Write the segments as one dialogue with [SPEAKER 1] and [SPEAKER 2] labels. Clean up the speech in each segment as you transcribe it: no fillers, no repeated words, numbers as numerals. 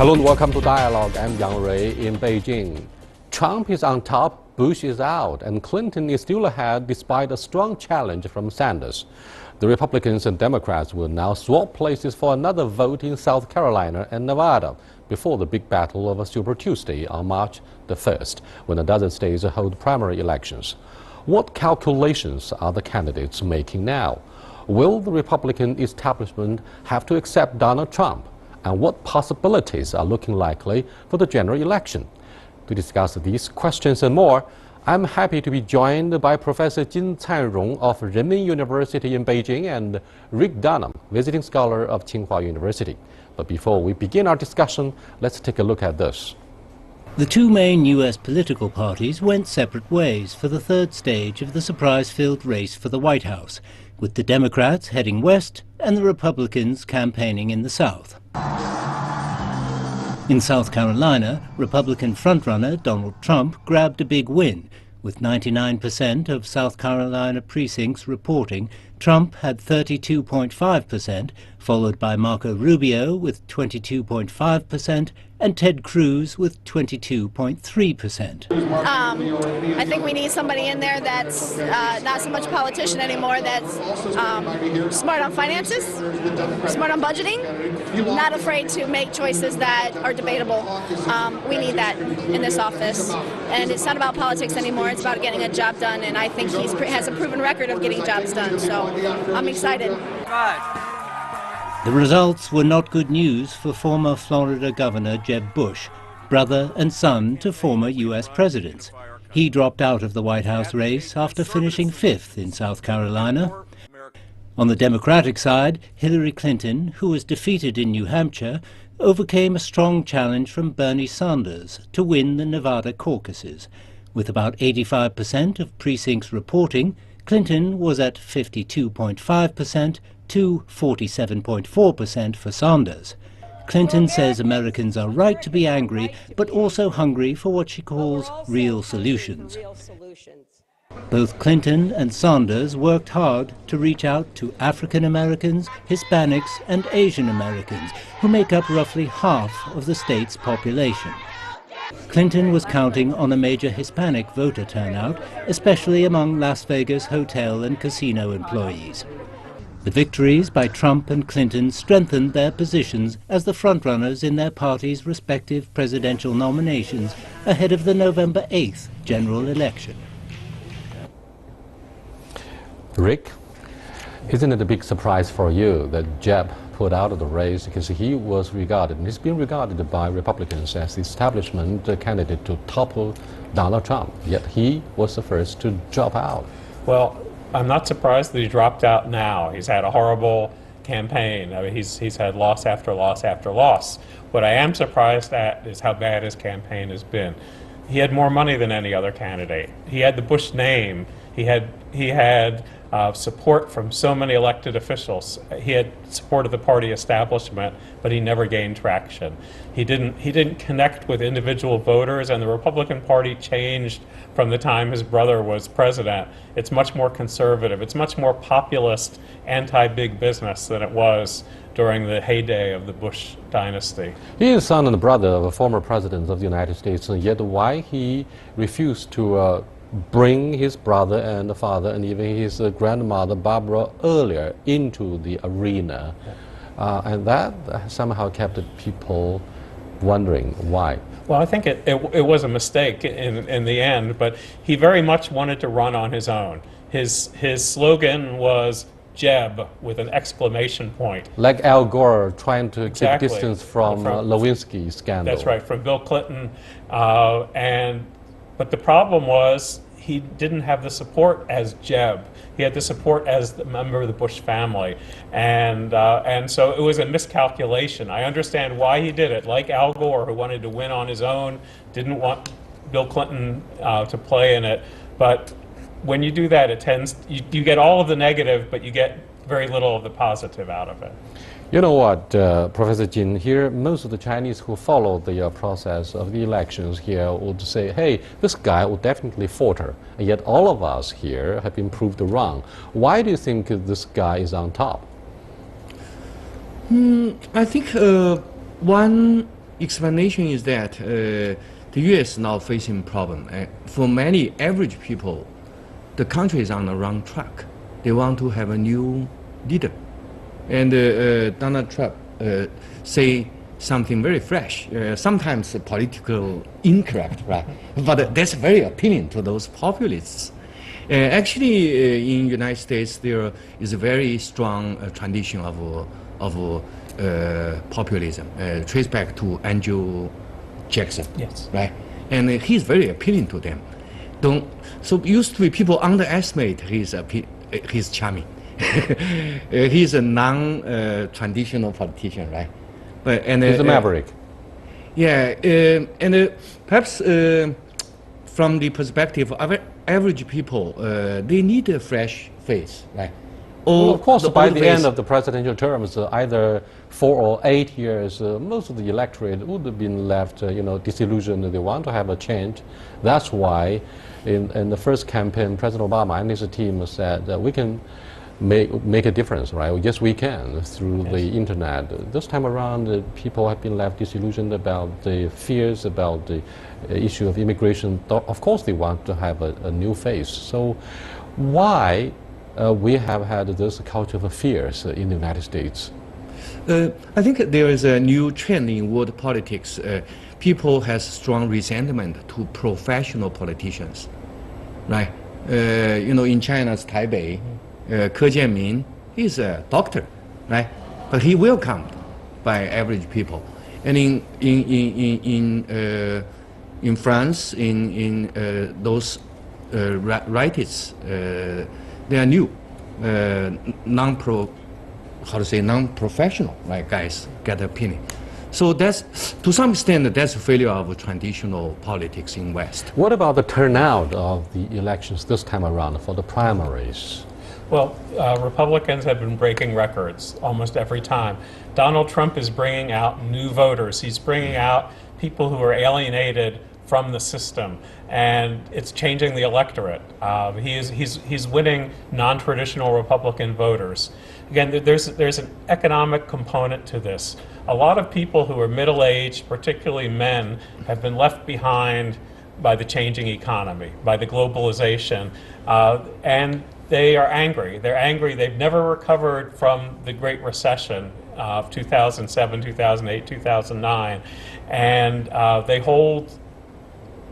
[SPEAKER 1] Hello and welcome to Dialogue. I'm Yang Rui in Beijing. Trump is on top, Bush is out, and Clinton is still ahead despite a strong challenge from Sanders. The Republicans and Democrats will now swap places for another vote in South Carolina and Nevada before the big battle of a Super Tuesday on March the 1st, when a dozen states hold primary elections. What calculations are the candidates making now? Will the Republican establishment have to accept Donald Trump? And what possibilities are looking likely for the general election? To discuss these questions and more, I'm happy to be joined by Professor Jin Canrong of Renmin University in Beijing and Rick Dunham, visiting scholar of Tsinghua University. But before we begin our discussion, let's take a look at this.
[SPEAKER 2] The two main U.S. political parties went separate ways for the third stage of the surprise-filled race for the White House, with the Democrats heading west and the Republicans campaigning in the South. In South Carolina, Republican frontrunner Donald Trump grabbed a big win. With 99% of South Carolina precincts reporting, Trump had 32.5%, followed by Marco Rubio with 22.5% and Ted Cruz with 22.3%.
[SPEAKER 3] I think we need somebody in there that's not so much a politician anymore, that's smart on finances, smart on budgeting, not afraid to make choices that are debatable. We need that in this office. And it's not about politics anymore, it's about getting a job done, and I think he has a proven record of getting jobs done, so I'm excited.
[SPEAKER 2] The results were not good news for former Florida Governor Jeb Bush, brother and son to former U.S. presidents. He dropped out of the White House race after finishing 5th in South Carolina. On the Democratic side, Hillary Clinton, who was defeated in New Hampshire, overcame a strong challenge from Bernie Sanders to win the Nevada caucuses. With about 85% of precincts reporting, Clinton was at 52.5% to 47.4% for Sanders. Clinton says Americans are right to be angry, but also hungry for what she calls real solutions. Both Clinton and Sanders worked hard to reach out to African Americans, Hispanics, and Asian Americans, who make up roughly half of the state's population. Clinton was counting on a major Hispanic voter turnout, especially among Las Vegas hotel and casino employees. The victories by Trump and Clinton strengthened their positions as the frontrunners in their parties' respective presidential nominations ahead of the November 8th general election.
[SPEAKER 1] Rick, isn't it a big surprise for you that Jeb pulled out of the race, because he was regarded, and he's been regarded by Republicans as the establishment candidate to topple Donald Trump, yet he was the first to drop out?
[SPEAKER 4] Well, I'm not surprised that he dropped out now. He's had a horrible campaign. I mean, he's had loss after loss after loss. What I am surprised at is how bad his campaign has been. He had more money than any other candidate. He had the Bush name. He had support from so many elected officials. He had support of the party establishment, but he never gained traction. He didn't connect with individual voters, and the Republican Party changed from the time his brother was president. It's much more conservative. It's much more populist, anti-big business than it was during the heyday of the Bush dynasty.
[SPEAKER 1] He is son and brother of a former president of the United States, and yet why he refused to bring his brother and the father and even his grandmother Barbara earlier into the arena, and that somehow kept people wondering why.
[SPEAKER 4] Well, I think it was a mistake in the end, but he very much wanted to run on his own. His slogan was Jeb with an exclamation point.
[SPEAKER 1] Like Al Gore trying to keep
[SPEAKER 4] Exactly.
[SPEAKER 1] distance from Lewinsky scandal.
[SPEAKER 4] That's right, from Bill Clinton, but the problem was he didn't have the support as Jeb. He had the support as a member of the Bush family, and so it was a miscalculation. I understand why he did it. Like Al Gore, who wanted to win on his own, didn't want Bill Clinton to play in it. But when you do that, it tends you get all of the negative, but you get very little of the positive out of it.
[SPEAKER 1] You know what, Professor Jin, here most of the Chinese who follow the process of the elections here would say, hey, this guy will definitely falter, and yet all of us here have been proved wrong. Why do you think this guy is on top?
[SPEAKER 5] I think one explanation is that the U.S. is now facing problem. For many average people, the country is on the wrong track. They want to have a new leader. And Donald Trump say something very fresh, sometimes political incorrect, right? But that's very appealing to those populists. Actually, in United States, there is a very strong tradition of populism, traced back to Andrew Jackson,
[SPEAKER 4] Yes.
[SPEAKER 5] right? And he's very appealing to them. So used to be people underestimate his charming. He's a non-traditional politician, right?
[SPEAKER 1] He's a maverick.
[SPEAKER 5] Yeah, and perhaps from the perspective of average people, they need a fresh face, right?
[SPEAKER 1] Well, of course, by
[SPEAKER 5] old
[SPEAKER 1] the
[SPEAKER 5] face-
[SPEAKER 1] end of the presidential terms, either 4 or 8 years, most of the electorate would have been left, disillusioned. They want to have a change. That's why, in the first campaign, President Obama and his team said that we can make a difference, right? Yes, we can through the internet. This time around, people have been left disillusioned about the fears about the issue of immigration. Of course, they want to have a new face. So, why we have had this culture of fears in the United States?
[SPEAKER 5] I think there is a new trend in world politics. People has strong resentment to professional politicians, right? In China's Taipei, Ke Jianmin, he's a doctor, right? But he welcomed by average people. And in France, in those rightists, they are new, non-professional, right? Guys get opinion. So that's, to some extent, that's a failure of traditional politics in West.
[SPEAKER 1] What about the turnout of the elections this time around for the primaries?
[SPEAKER 4] Well, Republicans have been breaking records almost every time. Donald Trump is bringing out new voters. He's bringing out people who are alienated from the system, and it's changing the electorate. He's winning non-traditional Republican voters. Again, there's an economic component to this. A lot of people who are middle-aged, particularly men, have been left behind by the changing economy, by the globalization, and they are angry. They're angry. They've never recovered from the Great Recession of 2007, 2008, 2009, and they hold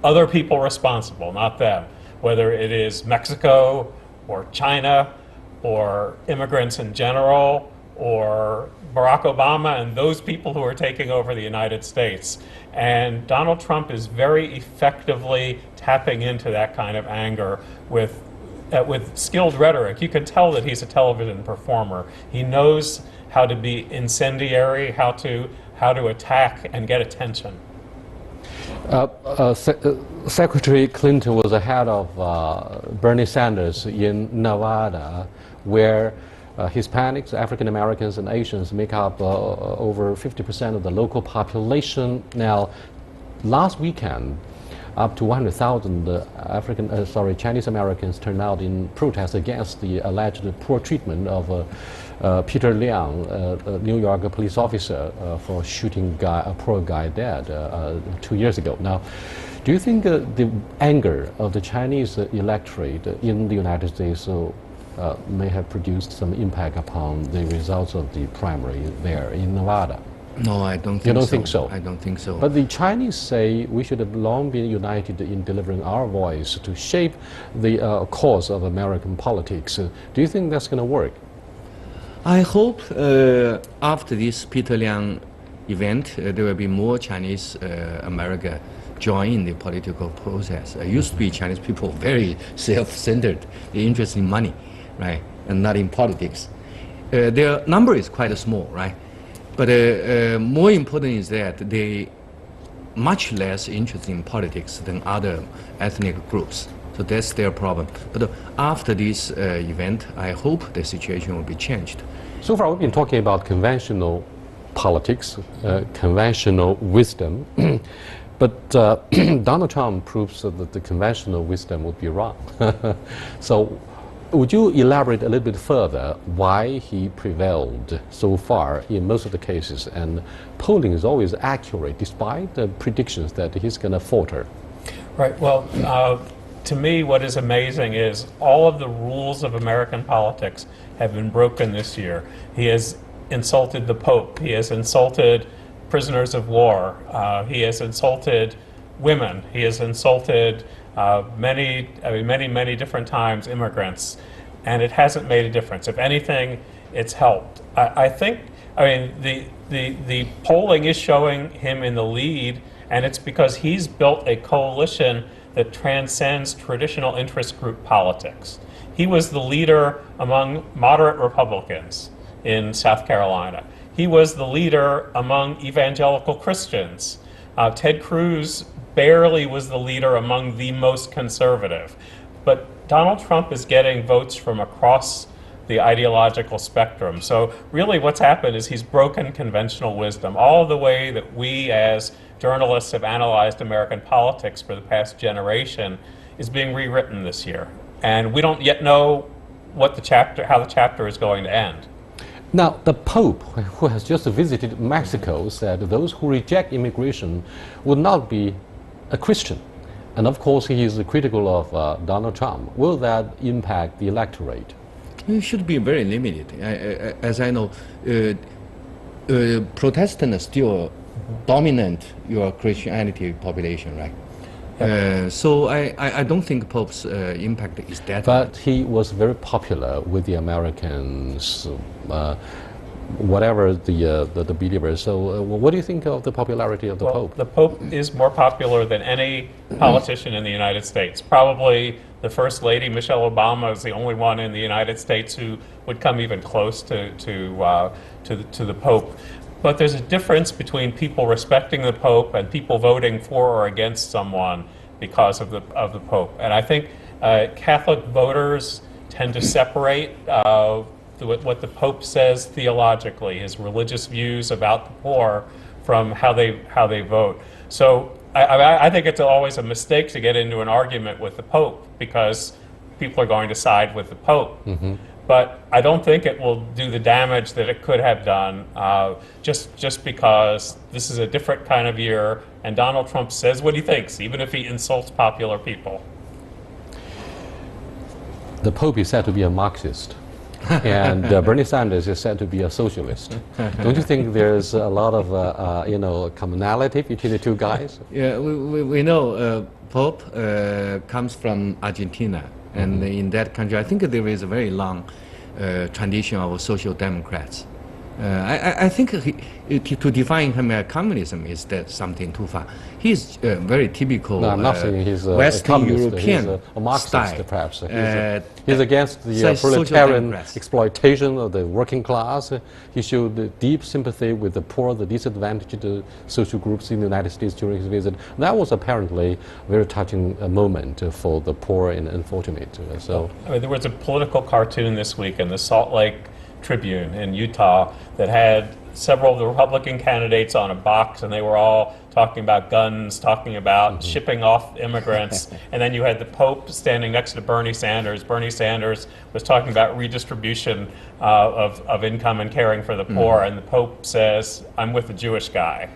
[SPEAKER 4] other people responsible, not them, whether it is Mexico or China or immigrants in general or Barack Obama and those people who are taking over the United States. And Donald Trump is very effectively tapping into that kind of anger with skilled rhetoric. You can tell that he's a television performer. He knows how to be incendiary, how to attack and get attention.
[SPEAKER 1] Secretary Clinton was ahead of Bernie Sanders in Nevada, where Hispanics, African Americans, and Asians make up over 50% of the local population. Now, last weekend, up to 100,000 Chinese Americans turned out in protest against the alleged poor treatment of Peter Liang, a New York police officer, for shooting a poor guy dead 2 years ago. Now, do you think the anger of the Chinese electorate in the United States may have produced some impact upon the results of the primary there in Nevada?
[SPEAKER 5] No, I don't think so.
[SPEAKER 1] You don't think so?
[SPEAKER 5] I don't think so.
[SPEAKER 1] But the Chinese say we should have long been united in delivering our voice to shape the course of American politics. Do you think that's going to work?
[SPEAKER 5] I hope after this Peter Liang event, there will be more Chinese America join the political process. Used to be Chinese people very self-centered, they're interested in money, right, and not in politics. Their number is quite small, right? But more important is that they much less interested in politics than other ethnic groups. So that's their problem. But after this event, I hope the situation will be changed.
[SPEAKER 1] So far, we've been talking about conventional politics, conventional wisdom. But Donald Trump proves that the conventional wisdom would be wrong. So Would you elaborate a little bit further why he prevailed so far in most of the cases? And polling is always accurate despite the predictions that he's going to falter.
[SPEAKER 4] Right. Well, to me, what is amazing is all of the rules of American politics have been broken this year. He has insulted the Pope. He has insulted prisoners of war. He has insulted women. He has insulted many different times immigrants, and it hasn't made a difference. If anything, it's helped. The polling is showing him in the lead, and it's because he's built a coalition that transcends traditional interest group politics. He was the leader among moderate Republicans in South Carolina. He was the leader among evangelical Christians. Ted Cruz barely was the leader among the most conservative. But Donald Trump is getting votes from across the ideological spectrum. So really what's happened is he's broken conventional wisdom. All of the way that we as journalists have analyzed American politics for the past generation is being rewritten this year. And we don't yet know what how the chapter is going to end.
[SPEAKER 1] Now, the Pope, who has just visited Mexico, said those who reject immigration would not be a Christian. And of course, he is critical of Donald Trump. Will that impact the electorate?
[SPEAKER 5] It should be very limited. As I know, Protestants still dominant your Christianity population, right? So I don't think Pope's impact is that.
[SPEAKER 1] But he was very popular with the Americans, whatever the believers. So what do you think of the popularity of the Pope?
[SPEAKER 4] The Pope is more popular than any politician in the United States. Probably the First Lady, Michelle Obama, is the only one in the United States who would come even close to the Pope. But there's a difference between people respecting the Pope and people voting for or against someone because of the Pope. And I think Catholic voters tend to separate what the Pope says theologically, his religious views about the poor, from how they vote. So I think it's always a mistake to get into an argument with the Pope because people are going to side with the Pope. Mm-hmm. But I don't think it will do the damage that it could have done just because this is a different kind of year and Donald Trump says what he thinks, even if he insults popular people.
[SPEAKER 1] The Pope is said to be a Marxist. And Bernie Sanders is said to be a socialist. Don't you think there's a lot of commonality between the two guys?
[SPEAKER 5] Yeah, we know Pope comes from Argentina, and in that country, I think there is a very long tradition of social democrats. I think to define him as communism is that something too far. He's very typical.
[SPEAKER 1] No, I'm not saying he's
[SPEAKER 5] Western
[SPEAKER 1] He's
[SPEAKER 5] European
[SPEAKER 1] a Marxist,
[SPEAKER 5] style.
[SPEAKER 1] Perhaps. He's against the proletarian exploitation of the working class. He showed deep sympathy with the poor, the disadvantaged social groups in the United States during his visit. That was apparently a very touching moment for the poor and unfortunate.
[SPEAKER 4] There was a political cartoon this week in the Salt Lake Tribune in Utah that had several of the Republican candidates on a box, and they were all talking about guns, talking about shipping off immigrants, and then you had the Pope standing next to Bernie Sanders. Bernie Sanders was talking about redistribution of income and caring for the poor, and the Pope says, "I'm with the Jewish guy,"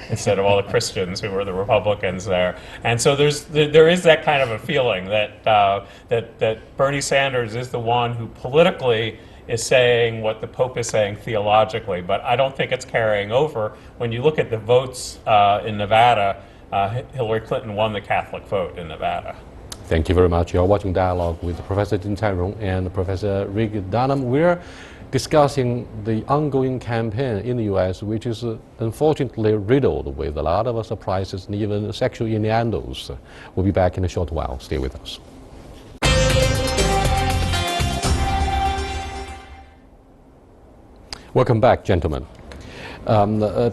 [SPEAKER 4] instead of all the Christians who were the Republicans there. And so there is that kind of a feeling that Bernie Sanders is the one who politically is saying what the Pope is saying theologically, but I don't think it's carrying over. When you look at the votes in Nevada, Hillary Clinton won the Catholic vote in Nevada.
[SPEAKER 1] Thank you very much. You're watching Dialogue with Professor Din Tai-rung and Professor Rick Dunham. We're discussing the ongoing campaign in the U.S., which is unfortunately riddled with a lot of surprises and even sexual innuendos. We'll be back in a short while. Stay with us. Welcome back, gentlemen.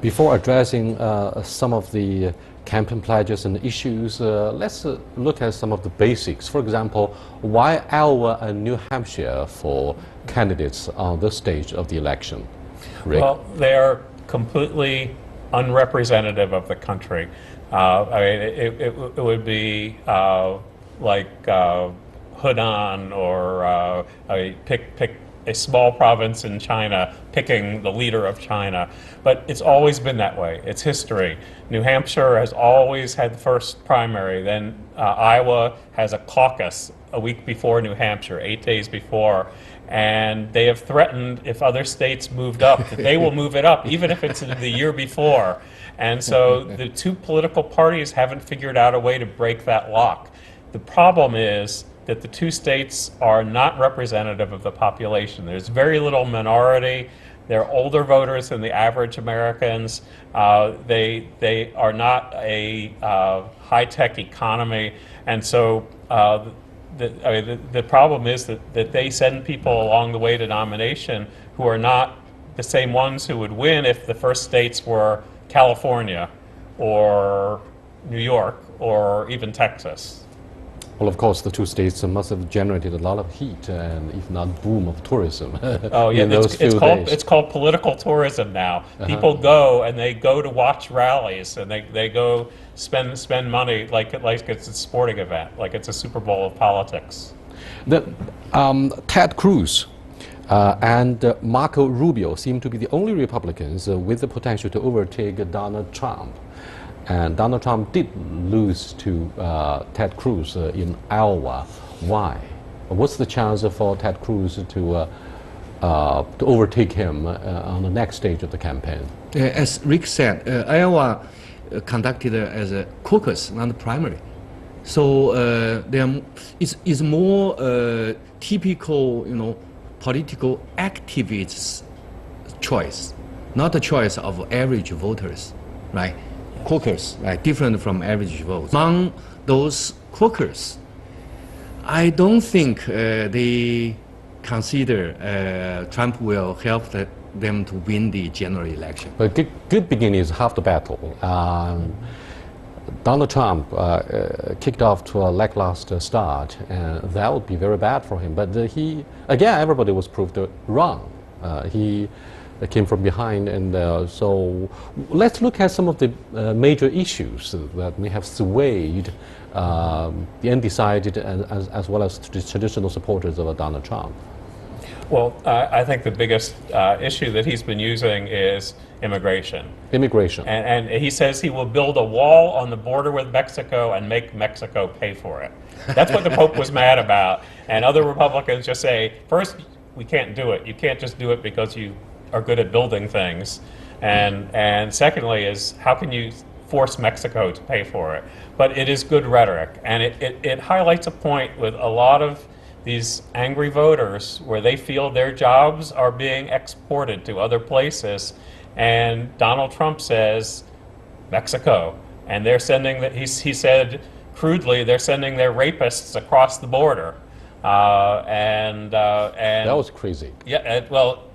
[SPEAKER 1] Before addressing some of the campaign pledges and issues, let's look at some of the basics. For example, why Iowa and New Hampshire for candidates on this stage of the election? Rick?
[SPEAKER 4] Well, they are completely unrepresentative of the country. It would be like Hunan or pick a small province in China, picking the leader of China. But it's always been that way. It's history. New Hampshire has always had the first primary. Then Iowa has a caucus a week before New Hampshire, 8 days before. And they have threatened, if other states moved up, that they will move it up, even if it's the year before. And so the two political parties haven't figured out a way to break that lock. The problem is that the two states are not representative of the population. There's very little minority. They're older voters than the average Americans. They are not a high-tech economy. And so the problem is that they send people along the way to nomination who are not the same ones who would win if the first states were California or New York or even Texas.
[SPEAKER 1] Well, of course, the two states must have generated a lot of heat and, if not boom, of tourism.
[SPEAKER 4] Oh yeah,
[SPEAKER 1] in those few days.
[SPEAKER 4] It's called political tourism now. People go and they go to watch rallies and they go spend money like it's a sporting event, like it's a Super Bowl of politics.
[SPEAKER 1] Ted Cruz and Marco Rubio seem to be the only Republicans with the potential to overtake Donald Trump. And Donald Trump did lose to Ted Cruz in Iowa. Why? What's the chance for Ted Cruz to overtake him on the next stage of the campaign?
[SPEAKER 5] As Rick said, Iowa conducted as a caucus, not a primary. So it's more typical, political activists' choice, not a choice of average voters, right? Caucus, right, different from average votes. Among those caucus, I don't think they consider Trump will help them to win the general election.
[SPEAKER 1] But good beginning is half the battle. Donald Trump kicked off to a lackluster start, and that would be very bad for him. But everybody was proved wrong. He came from behind, and so let's look at some of the major issues that may have swayed the undecided as well as the traditional supporters of Donald Trump.
[SPEAKER 4] Well, I think the biggest issue that he's been using is immigration.
[SPEAKER 1] Immigration.
[SPEAKER 4] And he says he will build a wall on the border with Mexico and make Mexico pay for it. That's what the Pope was mad about. And other Republicans just say, first, we can't do it. You can't just do it because you are good at building things. And secondly is, how can you force Mexico to pay for it? But it is good rhetoric. And it highlights a point with a lot of these angry voters where they feel their jobs are being exported to other places. And Donald Trump says, Mexico. And they're sending, he said crudely, they're sending their rapists across the border. And
[SPEAKER 1] that was crazy.
[SPEAKER 4] Yeah,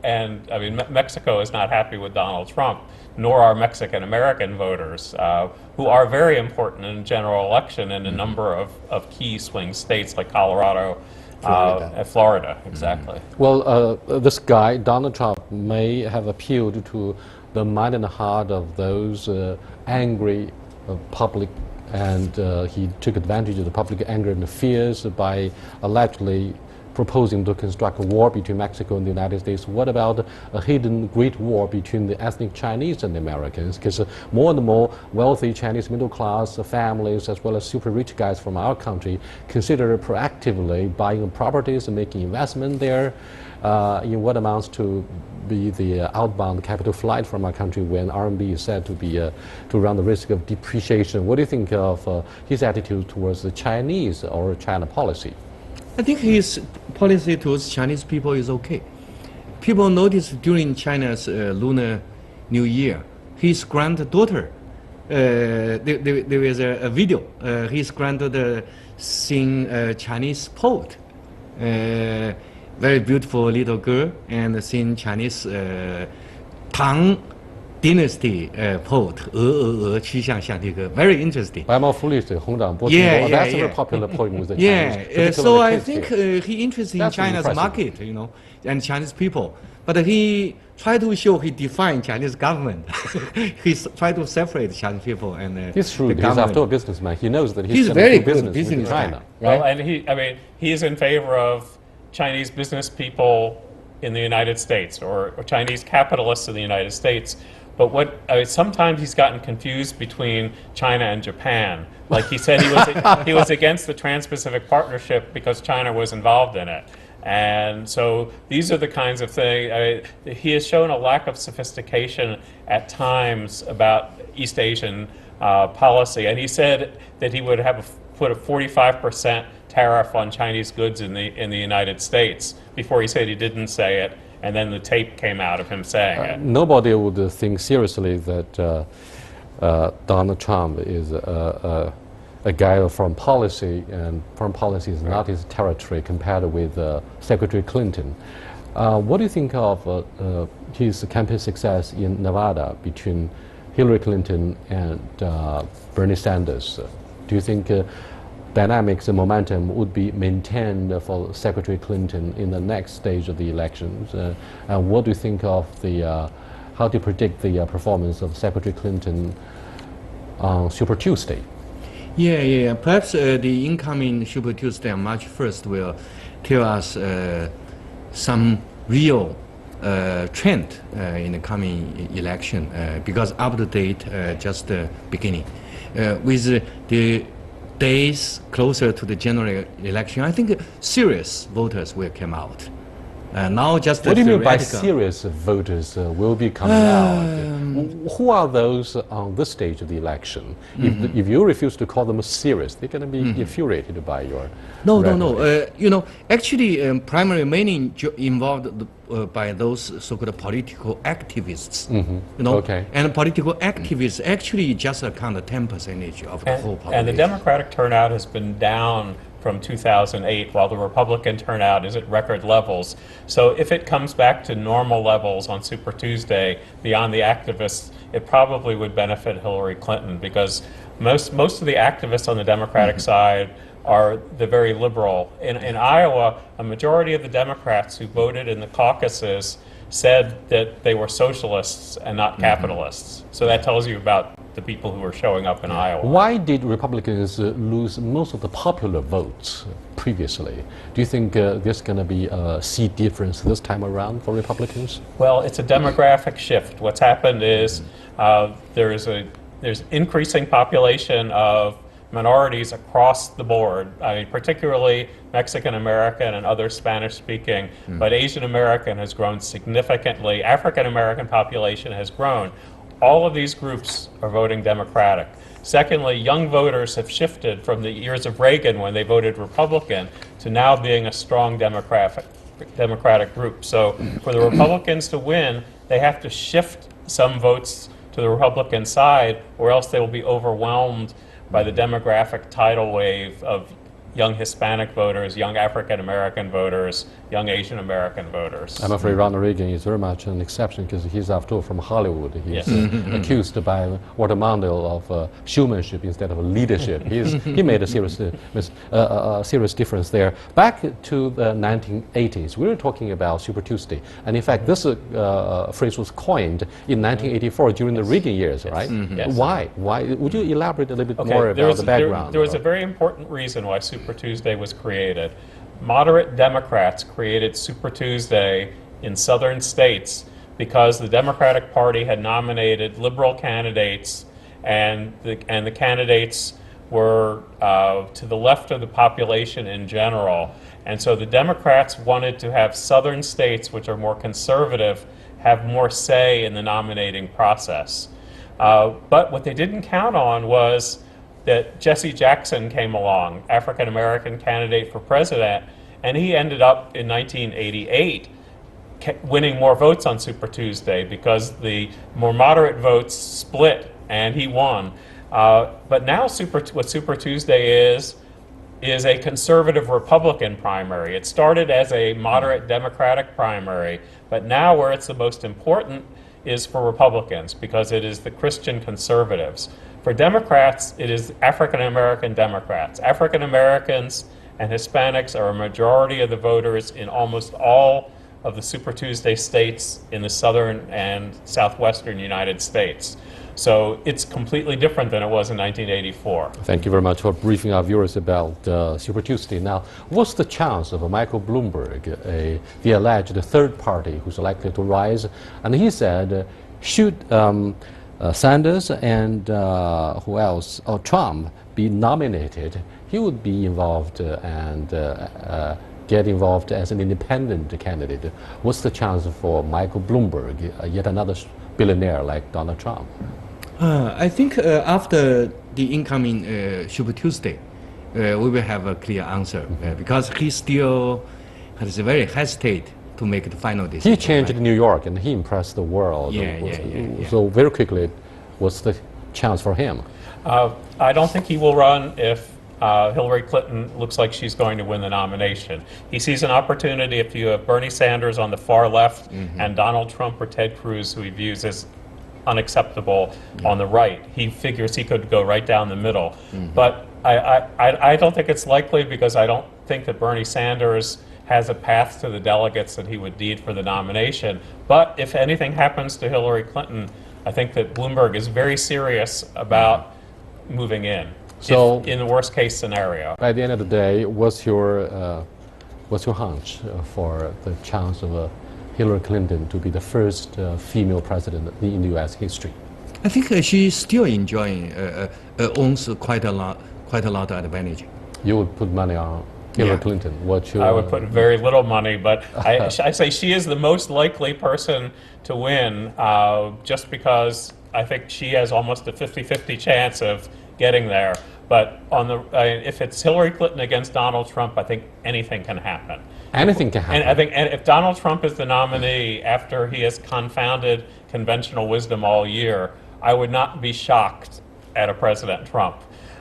[SPEAKER 4] I mean, Mexico is not happy with Donald Trump, nor are Mexican American voters, who are very important in the general election in a number of key swing states like Colorado, Florida, exactly.
[SPEAKER 1] Well, this guy, Donald Trump, may have appealed to the mind and heart of those angry public, and he took advantage of the public anger and fears by allegedly proposing to construct a war between Mexico and the United States. What about a hidden great war between the ethnic Chinese and the Americans? Because more and more wealthy Chinese middle class families, as well as super rich guys from our country, consider proactively buying properties and making investment there in what amounts to be the outbound capital flight from our country when RMB is said to be to run the risk of depreciation. What do you think of his attitude towards the Chinese or China policy?
[SPEAKER 5] I think his policy towards Chinese people is okay. People noticed during China's Lunar New Year, his granddaughter, there was a video, his granddaughter sing Chinese poet, very beautiful little girl, and sing Chinese Tang Dynasty poet, 曲项向这个 very interesting.
[SPEAKER 1] I'm foolish,
[SPEAKER 5] Yeah,
[SPEAKER 1] that's a
[SPEAKER 5] yeah.
[SPEAKER 1] very popular poem with the
[SPEAKER 5] Yeah,
[SPEAKER 1] Chinese.
[SPEAKER 5] so I
[SPEAKER 1] kids
[SPEAKER 5] think
[SPEAKER 1] here.
[SPEAKER 5] he interested in
[SPEAKER 1] That's
[SPEAKER 5] China's
[SPEAKER 1] impressive.
[SPEAKER 5] market, and Chinese people. But he try to show he defined Chinese government. He try to separate Chinese people and
[SPEAKER 1] He's shrewd.
[SPEAKER 5] the
[SPEAKER 1] He's
[SPEAKER 5] government.
[SPEAKER 1] after all a businessman. He knows that
[SPEAKER 5] He's
[SPEAKER 1] gonna
[SPEAKER 5] very
[SPEAKER 1] do
[SPEAKER 5] good
[SPEAKER 1] business with
[SPEAKER 5] business
[SPEAKER 1] China.
[SPEAKER 5] guy, right?
[SPEAKER 4] Well, and he's in favor of Chinese business people in the United States or Chinese capitalists in the United States. But sometimes he's gotten confused between China and Japan. Like he said, he was against the Trans-Pacific Partnership because China was involved in it. And so these are the kinds of things. He has shown a lack of sophistication at times about East Asian policy. And he said that he would put a 45% tariff on Chinese goods in the United States before he said he didn't say it. And then the tape came out of him saying it.
[SPEAKER 1] Nobody would think seriously that Donald Trump is a guy of foreign policy, and foreign policy is not his territory compared with Secretary Clinton. What do you think of his campaign success in Nevada between Hillary Clinton and Bernie Sanders? Do you think dynamics and momentum would be maintained for Secretary Clinton in the next stage of the elections? And what do you think of how do you predict the performance of Secretary Clinton on Super Tuesday?
[SPEAKER 5] Yeah. Perhaps the incoming Super Tuesday on March 1st will tell us some real trend in the coming election, because up to date, just the beginning. With the days closer to the general election, I think serious voters will come out. Now just
[SPEAKER 1] What do you mean by
[SPEAKER 5] theoretical-
[SPEAKER 1] serious voters will be coming out? Who are those on this stage of the election? If you refuse to call them serious, they're going to be infuriated by your
[SPEAKER 5] No.
[SPEAKER 1] rhetoric.
[SPEAKER 5] Actually, primary mainly involved by those so-called political activists.
[SPEAKER 1] Okay.
[SPEAKER 5] And political activists actually just account 10% of the whole population.
[SPEAKER 4] And the Democratic turnout has been down from 2008, while the Republican turnout is at record levels. So if it comes back to normal levels on Super Tuesday, beyond the activists, it probably would benefit Hillary Clinton, because most of the activists on the Democratic side are the very liberal. In Iowa, a majority of the Democrats who voted in the caucuses said that they were socialists and not capitalists. So that tells you about the people who are showing up in Iowa.
[SPEAKER 1] Why did Republicans lose most of the popular votes previously? Do you think there's going to be a seat difference this time around for Republicans?
[SPEAKER 4] Well, it's a demographic shift. What's happened is there's increasing population of minorities across the board. I mean, particularly Mexican American and other Spanish speaking, but Asian American has grown significantly. African American population has grown. All of these groups are voting Democratic. Secondly, young voters have shifted from the years of Reagan, when they voted Republican, to now being a strong Democratic group. So for the Republicans to win, they have to shift some votes to the Republican side, or else they will be overwhelmed by the demographic tidal wave of young Hispanic voters, young African American voters, young Asian American voters.
[SPEAKER 1] I'm afraid Ronald Reagan is very much an exception, because he's, after all, from Hollywood. He's accused by Walter Mondale of showmanship instead of leadership. He made a serious difference there. Back to the 1980s, we were talking about Super Tuesday. And in fact, this phrase was coined in 1984 during the Reagan years, right?
[SPEAKER 4] Yes.
[SPEAKER 1] Why? Would you elaborate a little bit
[SPEAKER 4] Okay,
[SPEAKER 1] more about the background?
[SPEAKER 4] There was a very important reason why Super Tuesday was created. Moderate Democrats created Super Tuesday in southern states because the Democratic Party had nominated liberal candidates, and the candidates were to the left of the population in general. And so the Democrats wanted to have southern states, which are more conservative, have more say in the nominating process. But what they didn't count on was that Jesse Jackson came along, African American candidate for president, and he ended up in 1988 winning more votes on Super Tuesday because the more moderate votes split and he won. But now what Super Tuesday is a conservative Republican primary. It started as a moderate Democratic primary, but now where it's the most important is for Republicans, because it is the Christian conservatives. For Democrats, it is African American Democrats. African Americans and Hispanics are a majority of the voters in almost all of the Super Tuesday states in the southern and southwestern United States. So it's completely different than it was in 1984.
[SPEAKER 1] Thank you very much for briefing our viewers about Super Tuesday. Now, what's the chance of Michael Bloomberg, the alleged third party who's likely to rise? And he said, should Sanders and who else, or Trump, be nominated, he would be involved and get involved as an independent candidate. What's the chance for Michael Bloomberg, yet another billionaire like Donald Trump?
[SPEAKER 5] I think after the incoming Super Tuesday, we will have a clear answer because he still has very hesitate to make the final decision.
[SPEAKER 1] He changed New York and he impressed the world.
[SPEAKER 5] Yeah.
[SPEAKER 1] So very quickly, what's the chance for him?
[SPEAKER 4] I don't think he will run if Hillary Clinton looks like she's going to win the nomination. He sees an opportunity if you have Bernie Sanders on the far left and Donald Trump or Ted Cruz, who he views as unacceptable on the right. He figures he could go right down the middle. But I don't think it's likely because I don't think that Bernie Sanders has a path to the delegates that he would need for the nomination. But if anything happens to Hillary Clinton, I think that Bloomberg is very serious about moving in.
[SPEAKER 1] So,
[SPEAKER 4] in the worst case scenario.
[SPEAKER 1] By the end of the day, what's your hunch for the chance of Hillary Clinton to be the first female president in U.S. history?
[SPEAKER 5] I think she's still enjoying, owns quite a lot of advantage.
[SPEAKER 1] You would put money on Hillary Clinton. What's your?
[SPEAKER 4] I would put very little money, but I say she is the most likely person to win, just because I think she has almost a 50-50 chance of getting there. But if it's Hillary Clinton against Donald Trump, I think anything can happen.
[SPEAKER 1] Anything can happen.
[SPEAKER 4] And I think if Donald Trump is the nominee after he has confounded conventional wisdom all year, I would not be shocked at a President Trump.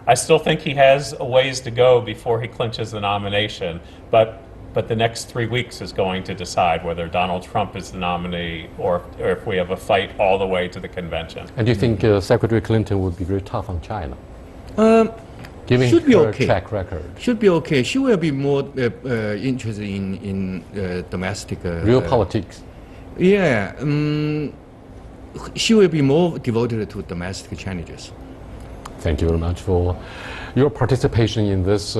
[SPEAKER 4] I still think he has a ways to go before he clinches the nomination, but the next 3 weeks is going to decide whether Donald Trump is the nominee or if we have a fight all the way to the convention.
[SPEAKER 1] And do you think Secretary Clinton would be very tough on China? Given
[SPEAKER 5] Should be
[SPEAKER 1] her
[SPEAKER 5] okay.
[SPEAKER 1] track record.
[SPEAKER 5] Should be okay. She will be more interested in domestic.
[SPEAKER 1] Real politics.
[SPEAKER 5] Yeah. She will be more devoted to domestic challenges.
[SPEAKER 1] Thank you very much for your participation in this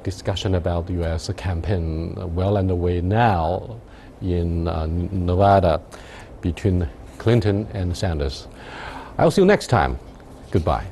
[SPEAKER 1] discussion about the U.S. campaign well underway now in Nevada between Clinton and Sanders. I'll see you next time. Goodbye.